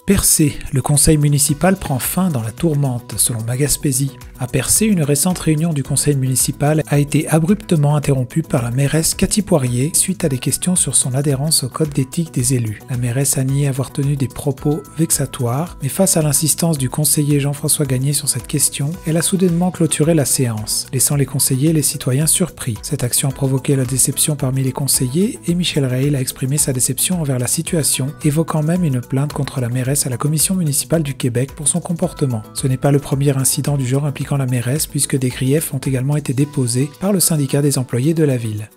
Percé, le conseil municipal prend fin dans la tourmente, selon Ma Gaspésie. À Percé, une récente réunion du conseil municipal a été abruptement interrompue par la mairesse Cathy Poirier suite à des questions sur son adhérence au code d'éthique des élus. La mairesse a nié avoir tenu des propos vexatoires, mais face à l'insistance du conseiller Jean-François Gagné sur cette question, elle a soudainement clôturé la séance, laissant les conseillers et les citoyens surpris. Cette action a provoqué la déception parmi les conseillers et Michel Reyl a exprimé sa déception envers la situation, évoquant même une plainte contre la mairesse à la commission municipale du Québec pour son comportement. Ce n'est pas le premier incident du genre impliquant la mairesse puisque des griefs ont également été déposés par le syndicat des employés de la ville.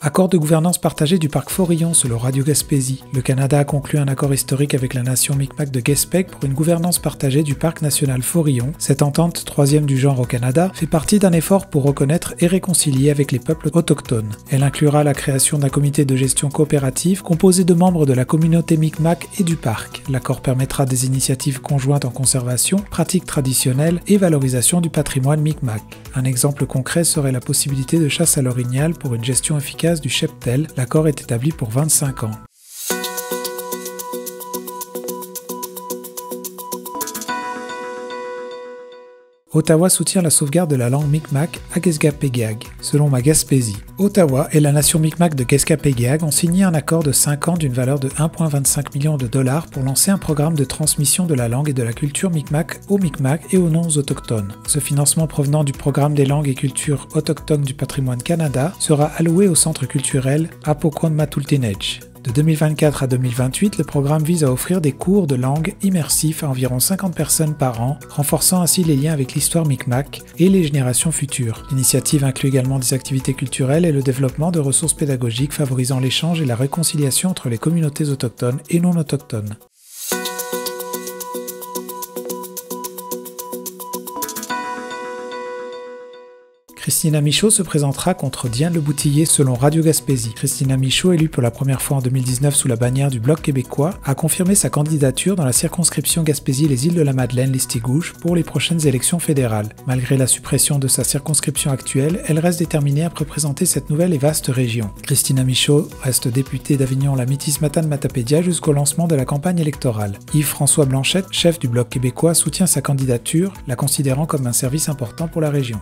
Accord de gouvernance partagée du parc Forillon selon Radio Gaspésie. Le Canada a conclu un accord historique avec la nation Mi'kmaq de Gaspé pour une gouvernance partagée du parc national Forillon. Cette entente, troisième du genre au Canada, fait partie d'un effort pour reconnaître et réconcilier avec les peuples autochtones. Elle inclura la création d'un comité de gestion coopérative composé de membres de la communauté Mi'kmaq et du parc. L'accord permettra des initiatives conjointes en conservation, pratiques traditionnelles et valorisation du patrimoine Mi'kmaq. Un exemple concret serait la possibilité de chasse à l'orignal pour une gestion efficace du cheptel. L'accord est établi pour 25 ans. Ottawa soutient la sauvegarde de la langue Mi'kmaq à Guezgapéguiag, selon Ma Gaspésie. Ottawa et la nation Mi'kmaq de Guezgapéguiag ont signé un accord de 5 ans d'une valeur de 1,25 million de dollars pour lancer un programme de transmission de la langue et de la culture Mi'kmaq aux Mi'kmaq et aux non-autochtones. Ce financement provenant du programme des langues et cultures autochtones du patrimoine Canada sera alloué au centre culturel Apokon-Matultinej. De 2024 à 2028, le programme vise à offrir des cours de langue immersifs à environ 50 personnes par an, renforçant ainsi les liens avec l'histoire Mi'kmaq et les générations futures. L'initiative inclut également des activités culturelles et le développement de ressources pédagogiques favorisant l'échange et la réconciliation entre les communautés autochtones et non autochtones. Christina Michaud se présentera contre Diane Leboutillier selon Radio Gaspésie. Christina Michaud, élue pour la première fois en 2019 sous la bannière du Bloc québécois, a confirmé sa candidature dans la circonscription Gaspésie-les-Îles-de-la-Madeleine-Listigouche pour les prochaines élections fédérales. Malgré la suppression de sa circonscription actuelle, elle reste déterminée à représenter cette nouvelle et vaste région. Christina Michaud reste députée d'Avignon-la-Métis-Matane-Matapédia jusqu'au lancement de la campagne électorale. Yves-François Blanchette, chef du Bloc québécois, soutient sa candidature, la considérant comme un service important pour la région.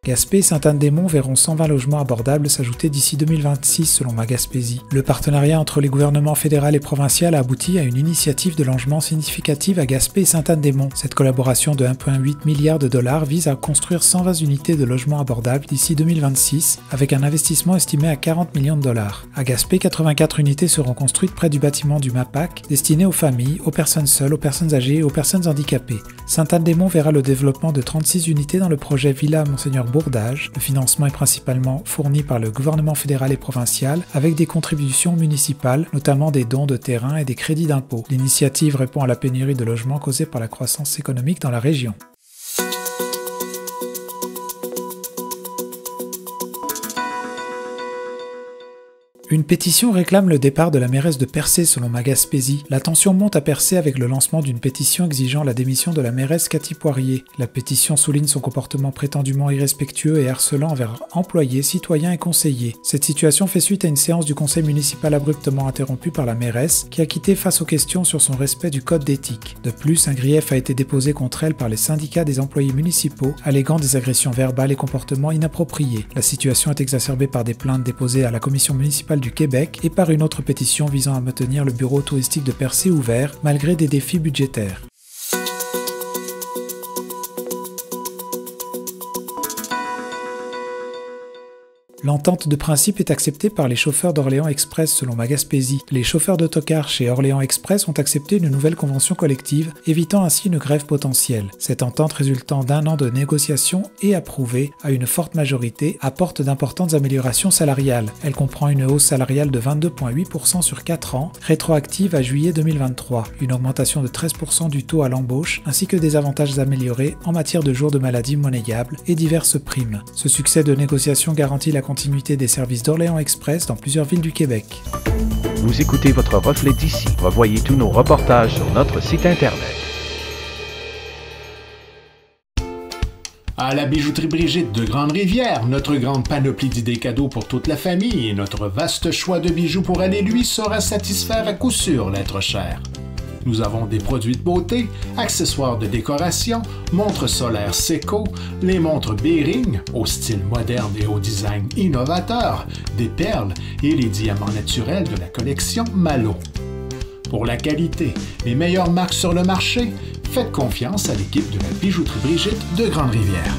Gaspé et Sainte-Anne-des-Monts verront 120 logements abordables s'ajouter d'ici 2026 selon Ma Gaspésie. Le partenariat entre les gouvernements fédéral et provincial a abouti à une initiative de logement significative à Gaspé et Sainte-Anne-des-Monts. Cette collaboration de 1,8 milliard de dollars vise à construire 120 unités de logements abordables d'ici 2026 avec un investissement estimé à 40 millions de dollars. À Gaspé, 84 unités seront construites près du bâtiment du MAPAC destinées aux familles, aux personnes seules, aux personnes âgées et aux personnes handicapées. Sainte-Anne-des-Monts verra le développement de 36 unités dans le projet Villa Monseigneur Bourdage. Le financement est principalement fourni par le gouvernement fédéral et provincial avec des contributions municipales, notamment des dons de terrain et des crédits d'impôt. L'initiative répond à la pénurie de logements causée par la croissance économique dans la région. Une pétition réclame le départ de la mairesse de Percé selon Ma Gaspésie. La tension monte à Percé avec le lancement d'une pétition exigeant la démission de la mairesse Cathy Poirier. La pétition souligne son comportement prétendument irrespectueux et harcelant envers employés, citoyens et conseillers. Cette situation fait suite à une séance du conseil municipal abruptement interrompue par la mairesse qui a quitté face aux questions sur son respect du code d'éthique. De plus, un grief a été déposé contre elle par les syndicats des employés municipaux, alléguant des agressions verbales et comportements inappropriés. La situation est exacerbée par des plaintes déposées à la commission municipale du Québec et par une autre pétition visant à maintenir le bureau touristique de Percé ouvert malgré des défis budgétaires. L'entente de principe est acceptée par les chauffeurs d'Orléans Express selon Ma Gaspésie. Les chauffeurs d'autocar chez Orléans Express ont accepté une nouvelle convention collective, évitant ainsi une grève potentielle. Cette entente résultant d'1 an de négociations et approuvée à une forte majorité apporte d'importantes améliorations salariales. Elle comprend une hausse salariale de 22,8% sur 4 ans, rétroactive à juillet 2023, une augmentation de 13% du taux à l'embauche, ainsi que des avantages améliorés en matière de jours de maladie monnayables et diverses primes. Ce succès de négociation garantit la continuité des services d'Orléans Express dans plusieurs villes du Québec. Vous écoutez votre reflet d'ici. Revoyez tous nos reportages sur notre site internet. À la bijouterie Brigitte de Grande-Rivière, notre grande panoplie d'idées cadeaux pour toute la famille et notre vaste choix de bijoux pour elle et lui saura satisfaire à coup sûr l'être cher. Nous avons des produits de beauté, accessoires de décoration, montres solaires Seiko, les montres Bering au style moderne et au design innovateur, des perles et les diamants naturels de la collection Malo. Pour la qualité, les meilleures marques sur le marché, faites confiance à l'équipe de la bijouterie Brigitte de Grande-Rivière.